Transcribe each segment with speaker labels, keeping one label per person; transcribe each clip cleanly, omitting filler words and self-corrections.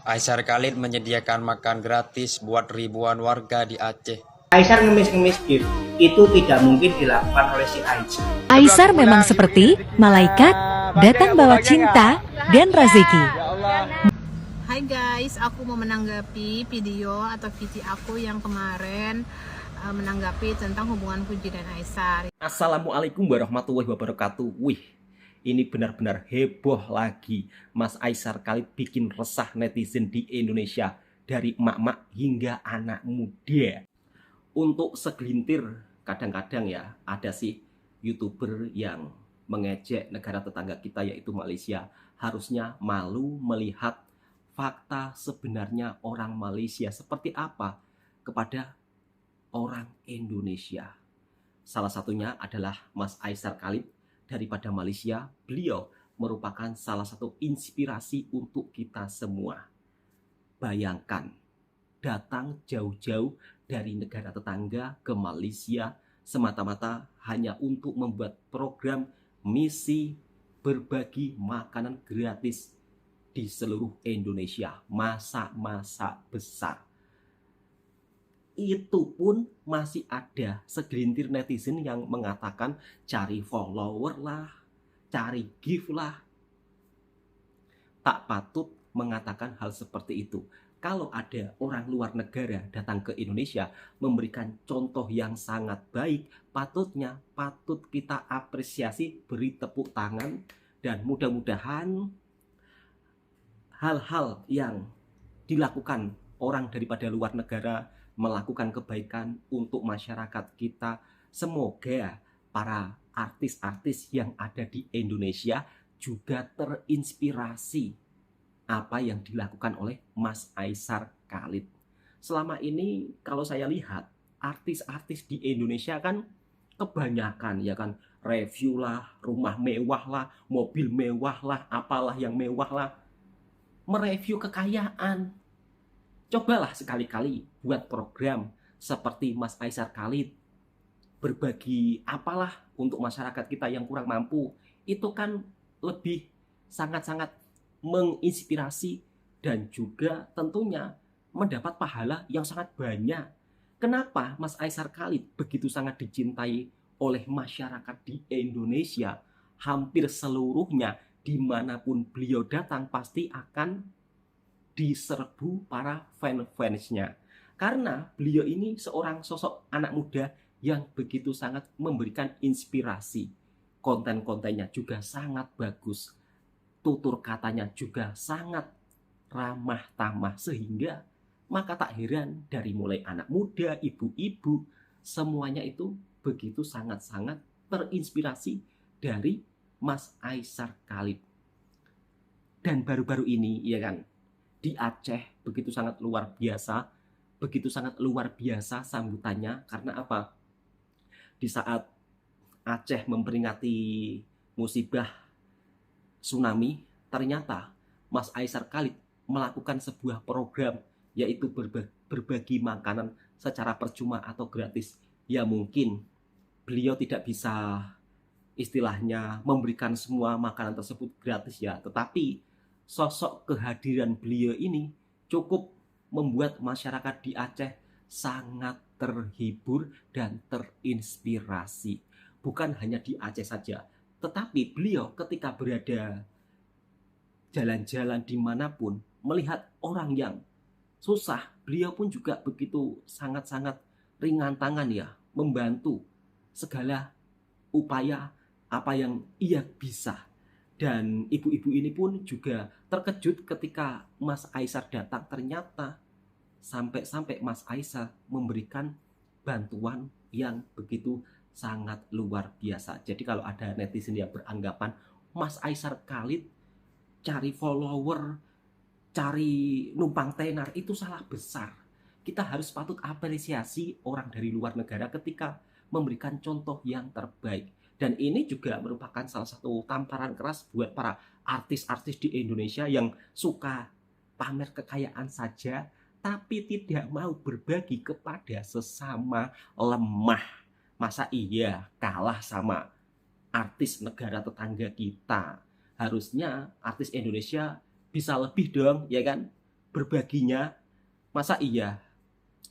Speaker 1: Aisar Khalid menyediakan makan gratis buat ribuan warga di Aceh.
Speaker 2: Aisar ngemis-ngemis gift itu tidak mungkin dilakukan oleh si Aisar.
Speaker 3: Aisar memang seperti malaikat, datang bawa cinta dan rezeki.
Speaker 4: Hai guys, aku mau menanggapi video atau VT aku yang kemarin menanggapi tentang hubungan Puji dan Aisar.
Speaker 5: Assalamualaikum warahmatullahi wabarakatuh. Wih, ini benar-benar heboh lagi. Mas Aisar Khalid bikin resah netizen di Indonesia, dari emak-emak hingga anak muda. Untuk segelintir, kadang-kadang ya ada sih YouTuber yang mengejek negara tetangga kita yaitu Malaysia. Harusnya malu melihat fakta sebenarnya orang Malaysia seperti apa kepada orang Indonesia. Salah satunya adalah Mas Aisar Khalid daripada Malaysia. Beliau merupakan salah satu inspirasi untuk kita semua. Bayangkan, datang jauh-jauh dari negara tetangga ke Malaysia semata-mata hanya untuk membuat program misi berbagi makanan gratis di seluruh Indonesia. Masak-masak besar. Itu pun masih ada segelintir netizen yang mengatakan cari follower lah, cari gift lah. Tak patut mengatakan hal seperti itu. Kalau ada orang luar negara datang ke Indonesia memberikan contoh yang sangat baik, patut kita apresiasi, beri tepuk tangan, dan mudah-mudahan hal-hal yang dilakukan orang daripada luar negara melakukan kebaikan untuk masyarakat kita. Semoga para artis-artis yang ada di Indonesia juga terinspirasi apa yang dilakukan oleh Mas Aisar Khalid. Selama ini kalau saya lihat artis-artis di Indonesia kan kebanyakan ya kan review lah, rumah mewah lah, mobil mewah lah, apalah yang mewah lah, mereview kekayaan. Cobalah sekali-kali buat program seperti Mas Aisar Khalid, berbagi apalah untuk masyarakat kita yang kurang mampu. Itu kan lebih sangat-sangat menginspirasi dan juga tentunya mendapat pahala yang sangat banyak. Kenapa Mas Aisar Khalid begitu sangat dicintai oleh masyarakat di Indonesia? Hampir seluruhnya, dimanapun beliau datang pasti akan diserbu para fans-fansnya. Karena beliau ini seorang sosok anak muda yang begitu sangat memberikan inspirasi. Konten-kontennya juga sangat bagus. Tutur katanya juga sangat ramah tamah, sehingga maka tak heran dari mulai anak muda, ibu-ibu, semuanya itu begitu sangat-sangat terinspirasi dari Mas Aisar Khalid. Dan baru-baru ini ya kan di Aceh begitu sangat luar biasa sambutannya. Karena apa? Di saat Aceh memperingati musibah tsunami, ternyata Mas Aisar Khalid melakukan sebuah program yaitu berbagi makanan secara percuma atau gratis. Ya mungkin beliau tidak bisa istilahnya memberikan semua makanan tersebut gratis ya, tetapi sosok kehadiran beliau ini cukup membuat masyarakat di Aceh sangat terhibur dan terinspirasi. Bukan hanya di Aceh saja, tetapi beliau ketika berada jalan-jalan dimanapun, melihat orang yang susah, beliau pun juga begitu sangat-sangat ringan tangan ya, membantu segala upaya apa yang ia bisa. Dan ibu-ibu ini pun juga terkejut ketika Mas Aisar datang. Ternyata sampai-sampai Mas Aisar memberikan bantuan yang begitu sangat luar biasa. Jadi kalau ada netizen yang beranggapan Mas Aisar Khalid cari follower, cari numpang tenar, itu salah besar. Kita harus patut apresiasi orang dari luar negara ketika memberikan contoh yang terbaik. Dan ini juga merupakan salah satu tamparan keras buat para artis-artis di Indonesia yang suka pamer kekayaan saja, tapi tidak mau berbagi kepada sesama lemah. Masa iya kalah sama artis negara tetangga kita? Harusnya artis Indonesia bisa lebih dong, ya kan? berbaginya, masa iya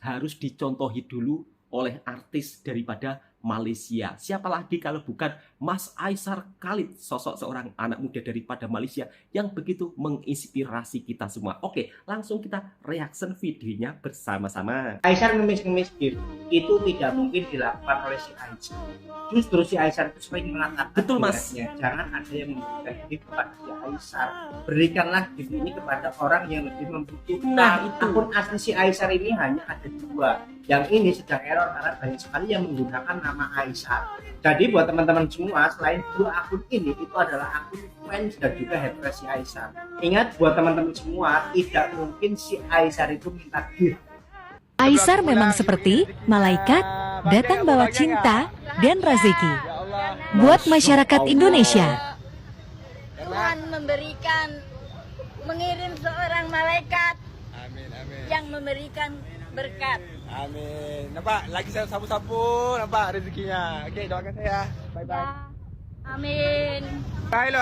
Speaker 5: harus dicontohi dulu oleh artis daripada Malaysia. Siapa lagi kalau bukan Mas Aisar Khalid, sosok seorang anak muda daripada Malaysia yang begitu menginspirasi kita semua. Oke, langsung kita reaction videonya bersama-sama.
Speaker 2: Aisar ngemis-ngemis gift itu tidak mungkin dilakukan oleh si Aisar. Justru si Aisar itu sering mengatakan,
Speaker 5: Betul, Mas.
Speaker 2: jangan ada yang memberikan gift kepada si Aisar. Berikanlah gift ini kepada orang yang lebih membutuhkan.
Speaker 5: Nah, itu.
Speaker 2: Akun asli si Aisar ini hanya ada 2. Yang ini sedang error karena banyak sekali yang menggunakan nama Aisar. Jadi buat teman-teman semua, selain 2 akun ini, itu adalah akun fans dan juga haters si Aisar. Ingat buat teman-teman semua, tidak mungkin si Aisar itu minta gift.
Speaker 3: Aisar memang seperti malaikat, datang bawa cinta dan rezeki. Buat masyarakat Indonesia,
Speaker 6: Tuhan mengirim seorang malaikat yang memberikan berkat.
Speaker 7: Amin. Nampak? Lagi saya sapu-sapu, nampak rezekinya. Okey, doakan saya. Bye-bye.
Speaker 6: Ya. Amin.
Speaker 7: Hello.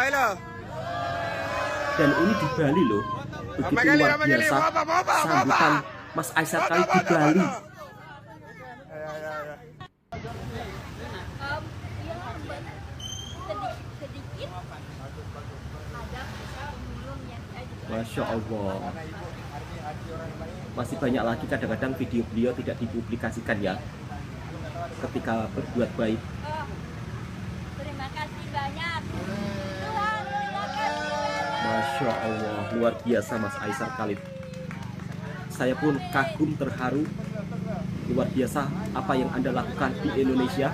Speaker 5: Dan ini di Bali loh, begitu luar biasa sambutan Mas Aisar Khalid di Bali.
Speaker 6: Sedikit ada pemulung yang saya juga
Speaker 5: Masya Allah. Masih banyak lagi kadang-kadang video beliau tidak dipublikasikan ya, ketika berbuat baik.
Speaker 6: terima kasih banyak. Tuhan, terima kasih banyak.
Speaker 5: Masya Allah, luar biasa Mas Aisar Khalid. Saya pun kagum, terharu. Luar biasa apa yang Anda lakukan di Indonesia.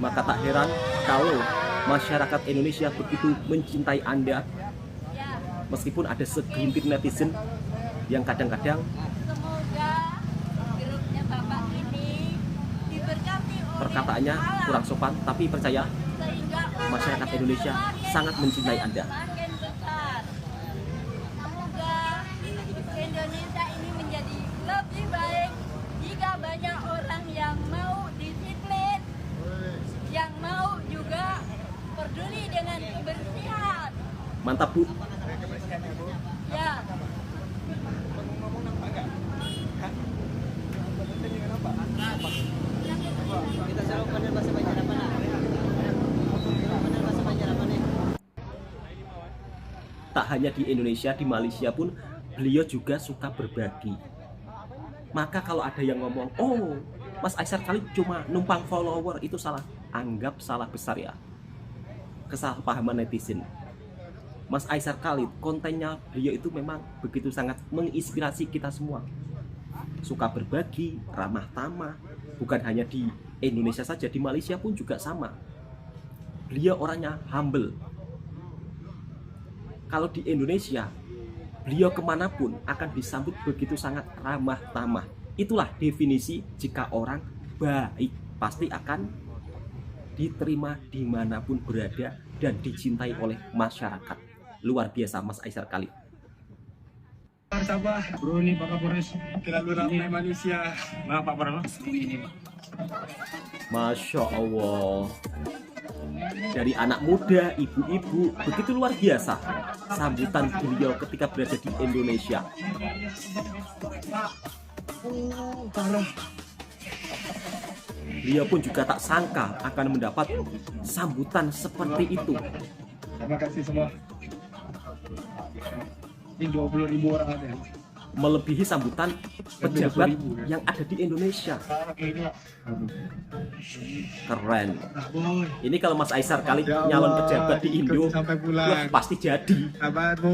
Speaker 5: Maka tak heran kalau masyarakat Indonesia begitu mencintai Anda. Meskipun ada segelintir netizen yang kadang-kadang
Speaker 6: Semoga grupnya Bapak ini diberkati oleh
Speaker 5: perkataannya
Speaker 6: Allah,
Speaker 5: kurang sopan, tapi percaya
Speaker 6: sehingga
Speaker 5: masyarakat Indonesia sangat mencintai Anda.
Speaker 6: makin besar. Semoga Indonesia ini menjadi lebih baik jika banyak orang yang mau disiplin, yang mau juga peduli dengan kebersihan.
Speaker 5: Mantap Bu.
Speaker 6: Ya,
Speaker 5: Tak hanya di Indonesia, di Malaysia pun beliau juga suka berbagi. Maka kalau ada yang ngomong, oh Mas Aisar Khalid cuma numpang follower, itu salah. Anggap salah besar ya. Kesalahpahaman netizen. Mas Aisar Khalid, kontennya beliau itu memang begitu sangat menginspirasi kita semua. Suka berbagi, ramah tamah. Bukan hanya di Indonesia saja, di Malaysia pun juga sama. Beliau orangnya humble. Kalau di Indonesia, beliau kemanapun akan disambut begitu sangat ramah tamah. Itulah definisi jika orang baik, pasti akan diterima dimanapun berada dan dicintai oleh masyarakat. Luar biasa Mas Aisar Khalid.
Speaker 7: Sabah. Bro, ni Pak Kapolres. Terlalu ramai manusia. Maaf Pak Bro.
Speaker 5: Masya Allah. Dari anak muda, ibu-ibu, begitu luar biasa sambutan beliau ketika berada di Indonesia. Beliau pun juga tak sangka akan mendapat sambutan seperti itu.
Speaker 7: Terima kasih semua. Ini 20.000 orang ada ya.
Speaker 5: Melebihi sambutan pejabat yang ada di Indonesia. Keren. Ini kalau Mas Aisar Khalid nyalon pejabat di Indo,
Speaker 7: sampai
Speaker 5: wah,
Speaker 7: pulang.
Speaker 5: pasti jadi.
Speaker 7: Sabar Bu.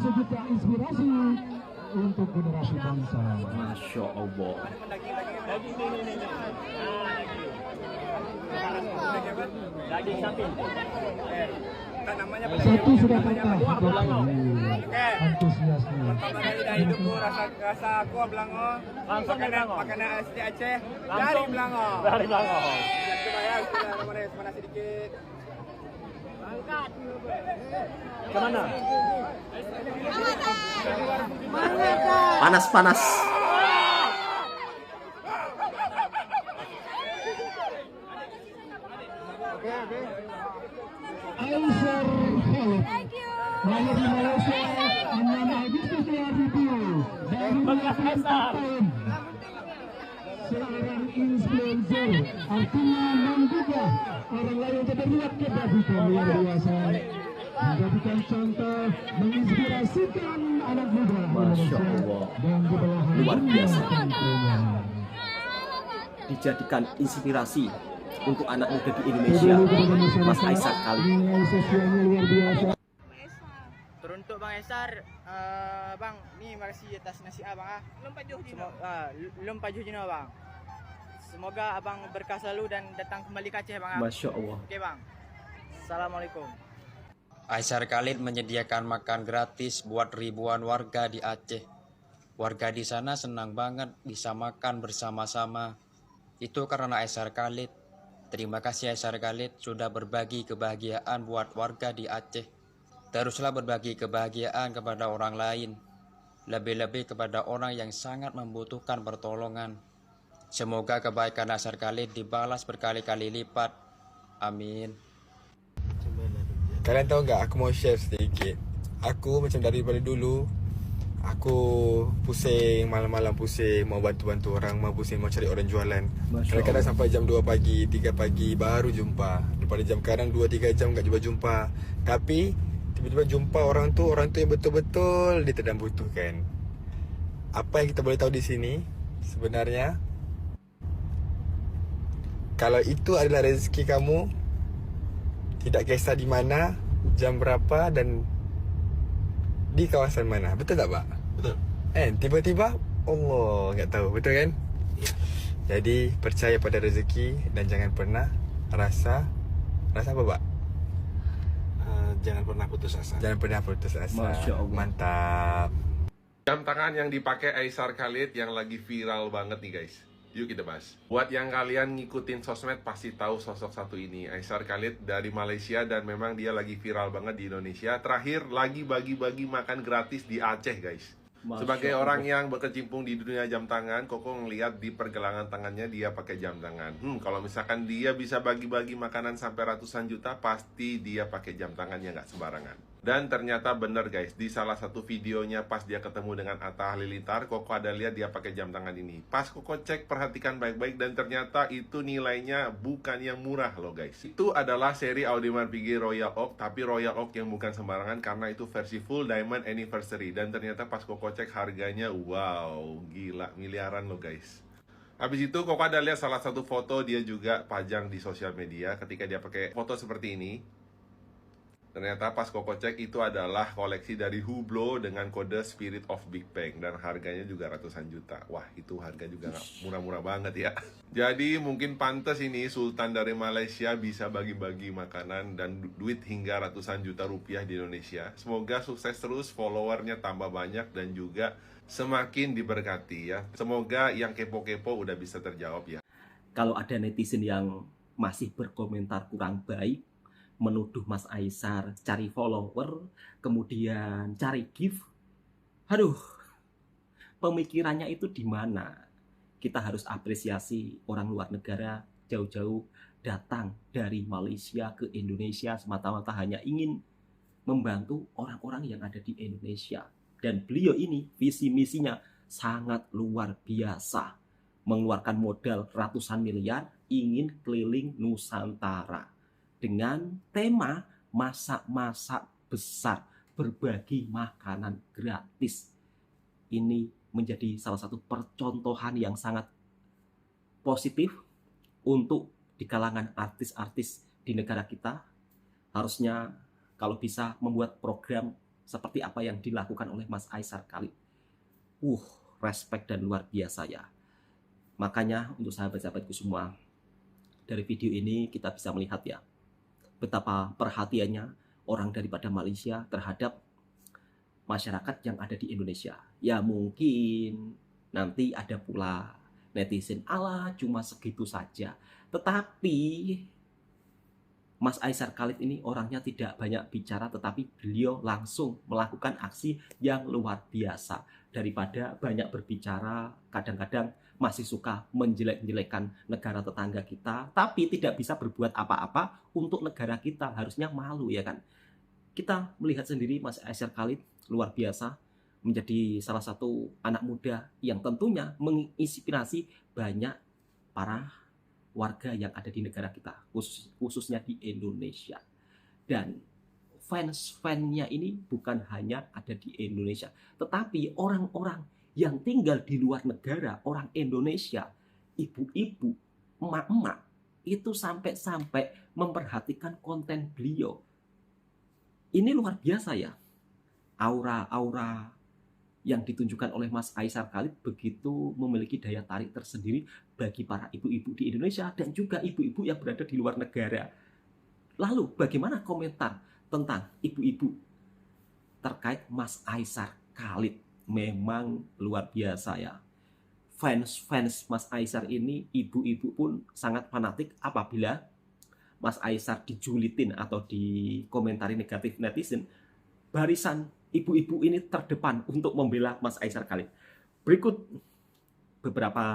Speaker 8: Sejuta inspirasi untuk generasi bangsa.
Speaker 5: Masya Allah.
Speaker 8: Satu sudah patah, antusiasme.
Speaker 7: Hidupku rasa aku Belango. Makanan asli Aceh dari Belango. Mana sedikit. Kemana?
Speaker 5: Panas-panas.
Speaker 8: Aisar Khalid.
Speaker 6: Thank you.
Speaker 8: Lalu di Malaysia nama diskusi video dari Aisar. Seorang influencer, artinya menggugah orang lain untuk berbuat kebajikan luar biasa, menjadikan contoh, menginspirasikan anak muda
Speaker 5: Masya
Speaker 8: Indonesia
Speaker 5: Allah.
Speaker 8: dan di belahan
Speaker 5: Luar
Speaker 8: dunia
Speaker 5: biasa.
Speaker 8: tentunya.
Speaker 5: Dijadikan inspirasi untuk anak muda di Indonesia, Mas Aisar Khalid.
Speaker 8: Nilai sosialnya luar biasa.
Speaker 7: Teruntuk Bang Aisar, Bang, ni makasih atas nasihat Abang Belum pajuh Jino Bang. Semoga Abang berkah selalu dan datang kembali ke Aceh Bang.
Speaker 5: Masya Allah.
Speaker 7: Oke Bang. Assalamualaikum.
Speaker 1: Aisar Khalid menyediakan makan gratis buat ribuan warga di Aceh. Warga di sana senang banget bisa makan bersama-sama. Itu karena Aisar Khalid. Terima kasih Aisar Khalid sudah berbagi kebahagiaan buat warga di Aceh. Teruslah berbagi kebahagiaan kepada orang lain, lebih-lebih kepada orang yang sangat membutuhkan pertolongan. Semoga kebaikan Aisar Khalid dibalas berkali-kali lipat. Amin.
Speaker 9: Kalian tahu nggak, aku mau share sedikit. Aku macam daripada dulu, aku pusing, malam-malam pusing, mau bantu-bantu orang, mau pusing, mau cari orang jualan. Kadang-kadang sampai jam 2 pagi, 3 pagi baru jumpa. Daripada jam kadang 2-3 jam nggak jumpa. Tapi tiba-tiba jumpa orang tu yang betul-betul dia tidak butuhkan. Apa yang kita boleh tahu di sini sebenarnya, kalau itu adalah rezeki kamu, tidak kisah di mana, jam berapa dan di kawasan mana. Betul tak Pak?
Speaker 10: Betul.
Speaker 9: Tiba-tiba Allah nggak tahu, betul kan?
Speaker 10: Ya.
Speaker 9: Jadi percaya pada rezeki dan jangan pernah rasa apa Pak?
Speaker 10: Jangan pernah putus asa.
Speaker 9: Jangan pernah putus asa.
Speaker 5: Masya Allah.
Speaker 9: Mantap.
Speaker 11: Jam tangan yang dipakai Aisar Khalid yang lagi viral banget nih guys. Yuk kita bahas. Buat yang kalian ngikutin sosmed pasti tahu sosok satu ini, Aisar Khalid dari Malaysia, dan memang dia lagi viral banget di Indonesia. Terakhir lagi bagi-bagi makan gratis di Aceh guys. Sebagai orang yang berkecimpung di dunia jam tangan, Koko ngeliat di pergelangan tangannya dia pakai jam tangan. Kalau misalkan dia bisa bagi-bagi makanan sampai ratusan juta, pasti dia pakai jam tangannya nggak sembarangan. Dan ternyata bener guys, di salah satu videonya pas dia ketemu dengan Atta Halilintar, Koko ada lihat dia pakai jam tangan ini. Pas Koko cek, perhatikan baik-baik, dan ternyata itu nilainya bukan yang murah loh guys. Itu adalah seri Audemars Piguet Royal Oak, tapi Royal Oak yang bukan sembarangan karena itu versi full diamond anniversary. Dan ternyata pas Koko cek harganya, wow, gila, miliaran loh guys. Habis itu Koko ada lihat salah satu foto dia juga pajang di sosial media ketika dia pakai foto seperti ini. Ternyata pas Koko cek itu adalah koleksi dari Hublot dengan kode Spirit of Big Bang, dan harganya juga ratusan juta. Wah, itu harga juga nggak murah-murah banget ya. Jadi mungkin pantas ini Sultan dari Malaysia bisa bagi-bagi makanan dan duit hingga ratusan juta rupiah di Indonesia. Semoga sukses terus, followernya tambah banyak dan juga semakin diberkati ya. Semoga yang kepo-kepo udah bisa terjawab ya.
Speaker 5: Kalau ada netizen yang masih berkomentar kurang baik, menuduh Mas Aisar cari follower, kemudian cari gift. Aduh, pemikirannya itu di mana? Kita harus apresiasi orang luar negara jauh-jauh datang dari Malaysia ke Indonesia semata-mata hanya ingin membantu orang-orang yang ada di Indonesia. Dan beliau ini visi misinya sangat luar biasa. Mengeluarkan modal ratusan miliar ingin keliling Nusantara. Dengan tema masak-masak besar, berbagi makanan gratis. Ini menjadi salah satu percontohan yang sangat positif untuk di kalangan artis-artis di negara kita. Harusnya kalau bisa membuat program seperti apa yang dilakukan oleh Mas Aisar Khalid. Respect dan luar biasa ya. Makanya untuk sahabat-sahabatku semua, dari video ini kita bisa melihat ya, betapa perhatiannya orang daripada Malaysia terhadap masyarakat yang ada di Indonesia. Ya mungkin nanti ada pula netizen, ala cuma segitu saja. Tetapi Mas Aisar Khalid ini orangnya tidak banyak bicara, tetapi beliau langsung melakukan aksi yang luar biasa. Daripada banyak berbicara, kadang-kadang masih suka menjelek-jelekan negara tetangga kita, tapi tidak bisa berbuat apa-apa untuk negara kita. Harusnya malu, ya kan? Kita melihat sendiri Mas Aizar Khalid luar biasa, menjadi salah satu anak muda yang tentunya menginspirasi banyak para warga yang ada di negara kita, khususnya di Indonesia. Dan fans-fansnya ini bukan hanya ada di Indonesia, tetapi orang-orang yang tinggal di luar negara, orang Indonesia, ibu-ibu, emak-emak, itu sampai-sampai memperhatikan konten beliau. Ini luar biasa ya, aura-aura yang ditunjukkan oleh Mas Aizar Khalid begitu memiliki daya tarik tersendiri bagi para ibu-ibu di Indonesia dan juga ibu-ibu yang berada di luar negara. Lalu bagaimana komentar tentang ibu-ibu terkait Mas Aizar Khalid? Memang luar biasa ya. Fans Mas Aizar ini, ibu-ibu pun sangat fanatik apabila Mas Aizar dijulitin atau dikomentari negatif netizen. Barisan ibu-ibu ini terdepan untuk membela Mas Aizar Khalid. Berikut beberapa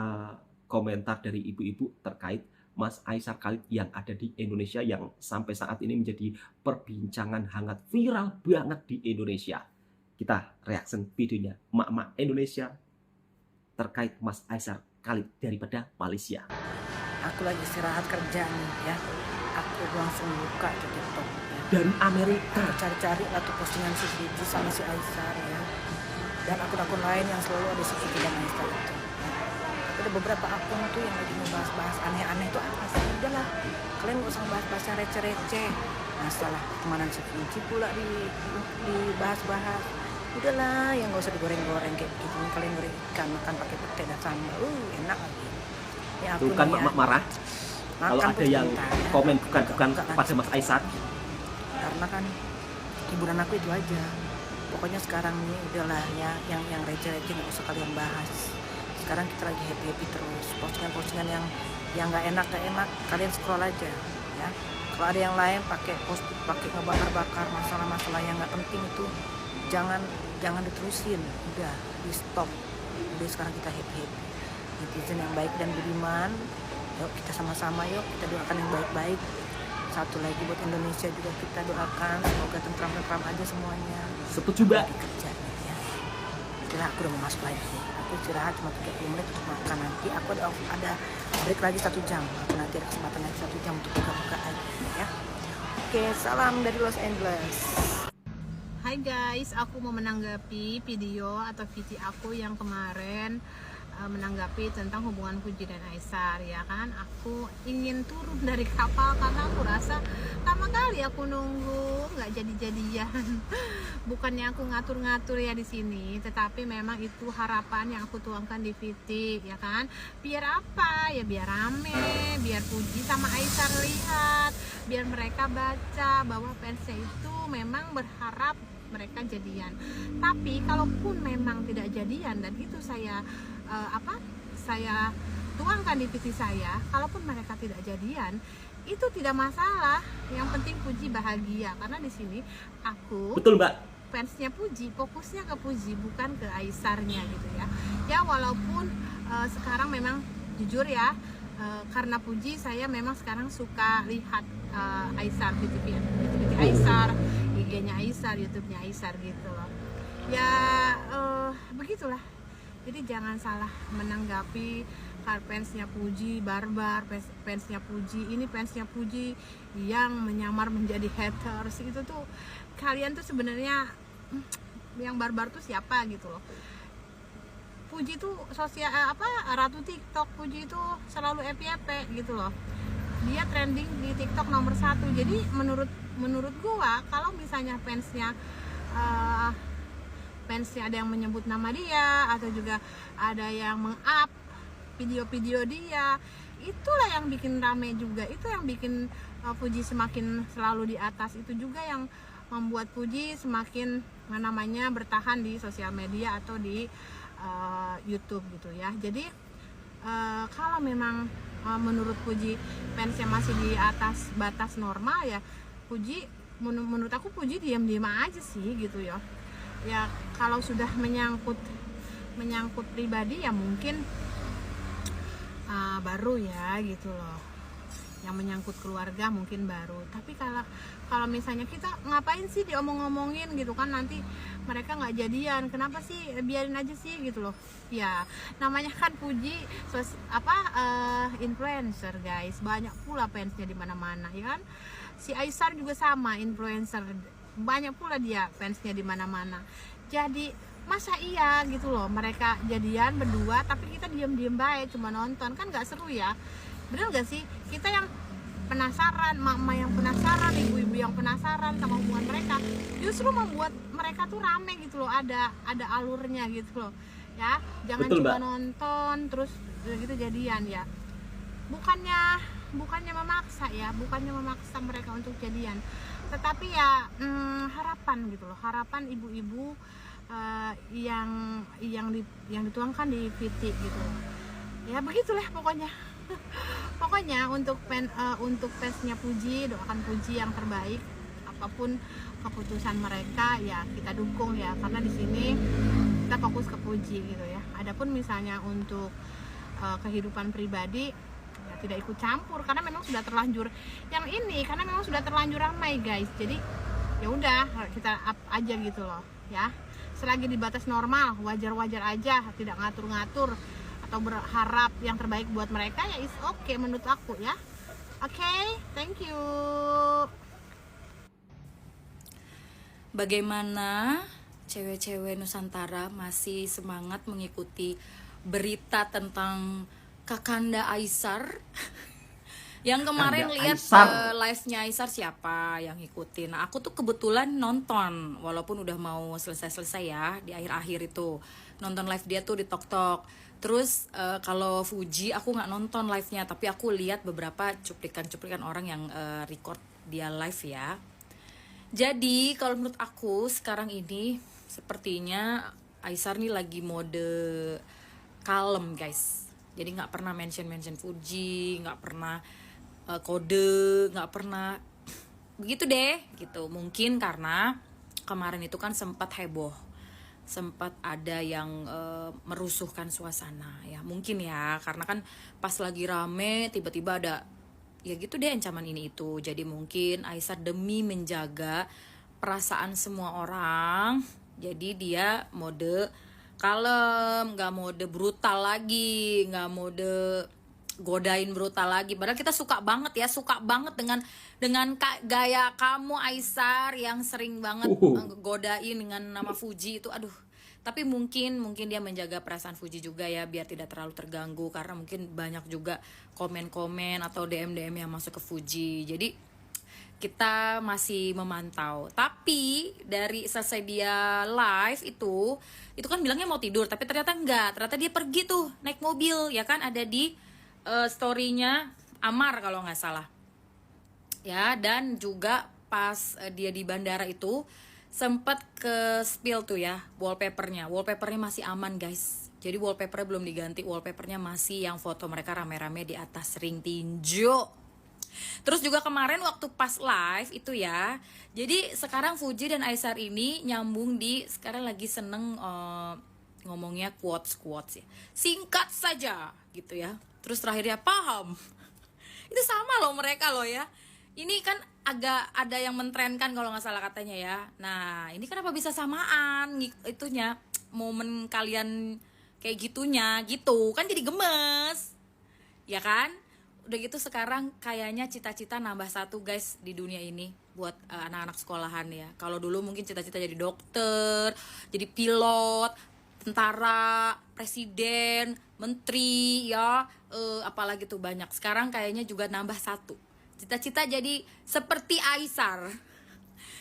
Speaker 5: komentar dari ibu-ibu terkait Mas Aizar Khalid yang ada di Indonesia, yang sampai saat ini menjadi perbincangan hangat, viral banget di Indonesia. Kita reaction videonya emak-emak Indonesia terkait Mas Aizar Khalid daripada Malaysia.
Speaker 12: Aku lagi istirahat kerja nih ya, aku langsung buka ke TikTok ya.
Speaker 5: Dari Amerika
Speaker 12: cari-cari atau postingan si Gigi sama si Aizar ya, dan akun-akun lain yang selalu ada si Gigi dan Aizar itu ya. Ada beberapa akun tuh yang lagi membahas-bahas aneh-aneh itu apa sih? Udahlah, kalian gak usah bahas-bahas yang receh-receh. Masalah kemanan si Gigi pula dibahas-bahas. Udahlah, yang gak usah digoreng-goreng kayak gitu. Kalian goreng ikan, makan pakai pete dan sambal, enak lagi. Ya,
Speaker 5: tuh kan mak marah kalau ada yang komen bukan pada Mas Aizar.
Speaker 12: Karena kan hiburan aku itu aja. Pokoknya sekarang ini udahlah ya, yang receh-receh nggak usah kalian bahas. Sekarang kita lagi happy terus. Postingan-postingan yang nggak enak kalian scroll aja ya. Kalau ada yang lain pakai ngebakar-bakar masalah-masalah yang nggak penting itu jangan diterusin. Udah di stop. Udah sekarang kita happy. Netizen yang baik dan budiman, yuk kita sama-sama yuk kita doakan yang baik-baik. Satu lagi buat Indonesia juga kita doakan semoga tentram-tentram aja semuanya.
Speaker 5: Setuju Mbak.
Speaker 12: Kerjanya ya. Istirahat, aku udah mau masuk lagi. Aku istirahat cuma 30 menit untuk makan. Nanti aku ada break lagi 1 jam. Aku nanti ada kesempatan lagi 1 jam untuk buka-buka lagi ya. Oke, salam dari Los Angeles.
Speaker 4: Hai guys, aku mau menanggapi video atau VT aku yang kemarin menanggapi tentang hubungan Puji dan Aizar ya kan. Aku ingin turun dari kapal karena aku rasa lama kali aku nunggu nggak jadi-jadian. Bukannya aku ngatur-ngatur ya di sini, tetapi memang itu harapan yang aku tuangkan di VT ya kan. Biar apa ya, biar rame, biar Puji sama Aizar lihat, biar mereka baca bahwa fansnya itu memang berharap mereka jadian. Tapi kalaupun memang tidak jadian, dan itu saya saya tuangkan di VT saya, kalaupun mereka tidak jadian itu tidak masalah. Yang penting Puji bahagia, karena di sini aku
Speaker 5: betul Mbak,
Speaker 4: fansnya Puji, fokusnya ke Puji bukan ke Aizarnya gitu ya. Ya walaupun sekarang memang jujur ya, karena Puji saya memang sekarang suka lihat Aizar, VT Aizar, IG-nya Aizar, YouTube-nya Aizar gitu loh. Ya begitulah. Jadi jangan salah menanggapi fansnya Puji barbar, fansnya Puji ini fansnya Puji yang menyamar menjadi haters itu tuh. Kalian tuh sebenarnya yang barbar tuh siapa gitu loh. Puji tuh ratu TikTok. Puji itu selalu FYP gitu loh. Dia trending di TikTok nomor 1. Jadi menurut gua kalau misalnya fansnya ada yang menyebut nama dia atau juga ada yang meng-up video-video dia, itulah yang bikin rame juga. Itu yang bikin Puji semakin selalu di atas. Itu juga yang membuat Puji semakin bertahan di sosial media atau di YouTube gitu ya. Jadi kalau memang menurut Puji fansnya masih di atas batas normal ya, Puji menurut aku Puji diam-diam aja sih gitu ya. Ya kalau sudah menyangkut pribadi ya mungkin baru ya gitu loh, yang menyangkut keluarga mungkin baru. Tapi kalau misalnya kita ngapain sih diomong-ngomongin gitu kan, nanti mereka nggak jadian, kenapa sih, biarin aja sih gitu loh ya. Namanya kan Puji influencer guys, banyak pula fansnya di mana-mana ya kan. Si Aisar juga sama, influencer, banyak pula dia fansnya di mana-mana. Jadi masa iya gitu loh mereka jadian berdua tapi kita diam-diam baik cuma nonton, kan nggak seru ya. Bener gak sih? Kita yang penasaran, mak-mak yang penasaran, ibu-ibu yang penasaran sama hubungan mereka, justru membuat mereka tuh rame gitu loh, ada alurnya gitu loh ya. Jangan
Speaker 5: Betul,
Speaker 4: cuma
Speaker 5: Mbak.
Speaker 4: nonton terus udah gitu jadian ya. Bukannya memaksa ya, bukannya memaksa mereka untuk jadian, tetapi ya harapan gitu loh, harapan ibu-ibu yang dituangkan di VT gitu ya. Begitulah pokoknya. Pokoknya untuk fansnya Puji, doakan Puji yang terbaik, apapun keputusan mereka ya kita dukung ya, karena di sini kita fokus ke Puji gitu ya. Adapun misalnya untuk kehidupan pribadi ya tidak ikut campur, karena memang sudah terlanjur yang ini, karena memang sudah terlanjur ramai guys. Jadi ya udah kita up aja gitu loh ya, selagi di batas normal, wajar-wajar aja, tidak ngatur-ngatur atau berharap yang terbaik buat mereka ya, is okay menurut aku ya. Oke, thank you.
Speaker 13: Bagaimana cewek-cewek Nusantara masih semangat mengikuti berita tentang Kakanda Aisar? Yang kemarin lihat live-nya Aisar, siapa yang ngikutin? Nah, aku tuh kebetulan nonton, walaupun udah mau selesai-selesai ya, di akhir-akhir itu nonton live dia tuh di TokTok. Terus kalau Fuji aku nggak nonton live-nya, tapi aku lihat beberapa cuplikan-cuplikan orang yang record dia live ya. Jadi kalau menurut aku sekarang ini sepertinya Aisar nih lagi mode kalem guys. Jadi nggak pernah mention Fuji, nggak pernah kode, nggak pernah begitu deh gitu. Mungkin karena kemarin itu kan sempat heboh, sempat ada yang merusuhkan suasana ya, mungkin ya, karena kan pas lagi rame tiba-tiba ada ya gitu deh ancaman ini itu. Jadi mungkin Aisar demi menjaga perasaan semua orang, jadi dia mode kalem, nggak mode brutal lagi, nggak mode godain brutal lagi. Padahal kita suka banget dengan gaya kamu Aisar yang sering banget godain dengan nama Fuji itu, aduh. Tapi mungkin dia menjaga perasaan Fuji juga ya, biar tidak terlalu terganggu, karena mungkin banyak juga komen-komen atau DM yang masuk ke Fuji. Jadi kita masih memantau. Tapi dari selesai dia live itu kan bilangnya mau tidur, tapi ternyata enggak. Ternyata dia pergi tuh naik mobil ya kan, ada di story-nya Amar kalau nggak salah ya. Dan juga pas dia di bandara itu sempat ke spill tuh ya wallpapernya masih aman guys. Jadi wallpapernya belum diganti, wallpapernya masih yang foto mereka rame-rame di atas ring tinju. Terus juga kemarin waktu pas live itu ya, jadi sekarang Fuji dan Aisar ini nyambung di, sekarang lagi seneng ngomongnya quotes ya, singkat saja gitu ya. Terus terakhirnya paham. Itu sama loh mereka loh ya. Ini kan agak ada yang mentrenkan kalau nggak salah katanya ya. Nah ini kenapa bisa samaan itunya, momen kalian kayak gitunya gitu kan, jadi gemes ya kan. Udah gitu sekarang kayaknya cita-cita nambah satu guys di dunia ini buat anak-anak sekolahan ya. Kalau dulu mungkin cita-cita jadi dokter, jadi pilot, tentara, presiden, menteri ya, apalagi tuh banyak. Sekarang kayaknya juga nambah satu, cita-cita jadi seperti Aisar.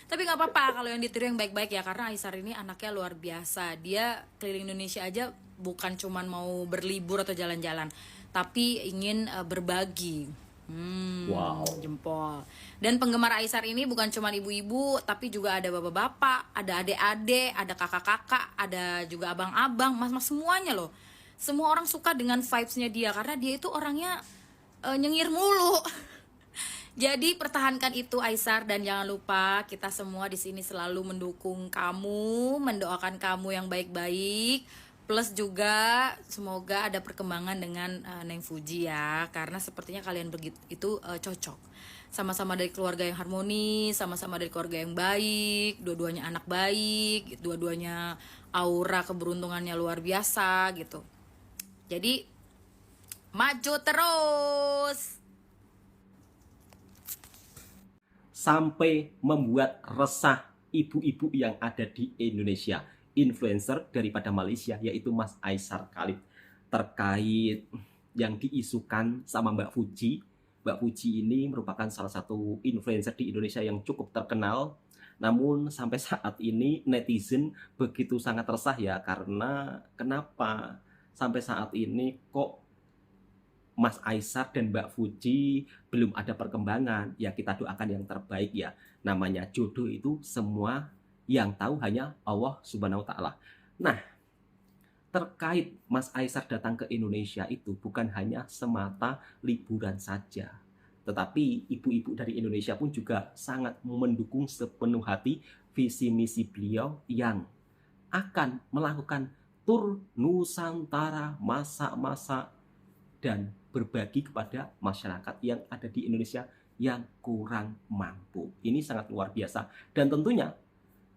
Speaker 13: Tapi nggak apa-apa kalau yang ditiru yang baik-baik ya, karena Aisar ini anaknya luar biasa. Dia keliling Indonesia aja bukan cuman mau berlibur atau jalan-jalan, tapi ingin berbagi. Wow, jempol. Dan penggemar Aisar ini bukan cuma ibu-ibu, tapi juga ada bapak-bapak, ada adik-adik, ada kakak-kakak, ada juga abang-abang, mas-mas, semuanya loh. Semua orang suka dengan vibes-nya dia, karena dia itu orangnya nyengir mulu. Jadi pertahankan itu Aisar, dan jangan lupa kita semua di sini selalu mendukung kamu, mendoakan kamu yang baik-baik. Plus juga semoga ada perkembangan dengan Neng Fuji ya, karena sepertinya kalian itu cocok. Sama-sama dari keluarga yang harmonis, sama-sama dari keluarga yang baik, dua-duanya anak baik, dua-duanya aura keberuntungannya luar biasa gitu. Jadi maju terus.
Speaker 5: Sampai membuat resah ibu-ibu yang ada di Indonesia. Influencer daripada Malaysia yaitu Mas Aisar Khalid terkait yang diisukan sama Mbak Fuji. Mbak Fuji ini merupakan salah satu influencer di Indonesia yang cukup terkenal. Namun sampai saat ini netizen begitu sangat resah ya, karena kenapa sampai saat ini kok Mas Aisar dan Mbak Fuji belum ada perkembangan. Ya kita doakan yang terbaik ya. Namanya jodoh itu semua yang tahu hanya Allah Subhanahu wa Ta'ala. Nah, terkait Mas Aisar datang ke Indonesia itu bukan hanya semata liburan saja, tetapi ibu-ibu dari Indonesia pun juga sangat mendukung sepenuh hati visi misi beliau yang akan melakukan tur Nusantara, masak-masak dan berbagi kepada masyarakat yang ada di Indonesia yang kurang mampu. Ini sangat luar biasa dan tentunya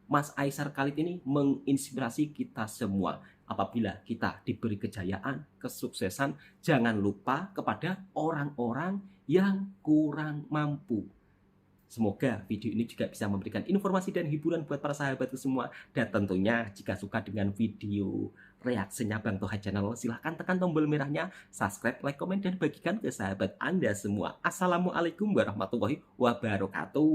Speaker 5: Mas Aisar Khalid ini menginspirasi kita semua. Apabila kita diberi kejayaan, kesuksesan, jangan lupa kepada orang-orang yang kurang mampu. Semoga video ini juga bisa memberikan informasi dan hiburan buat para sahabatku semua. Dan tentunya jika suka dengan video reaksinya Bang Toha Channel, silahkan tekan tombol merahnya, subscribe, like, komen, dan bagikan ke sahabat Anda semua. Assalamualaikum warahmatullahi wabarakatuh.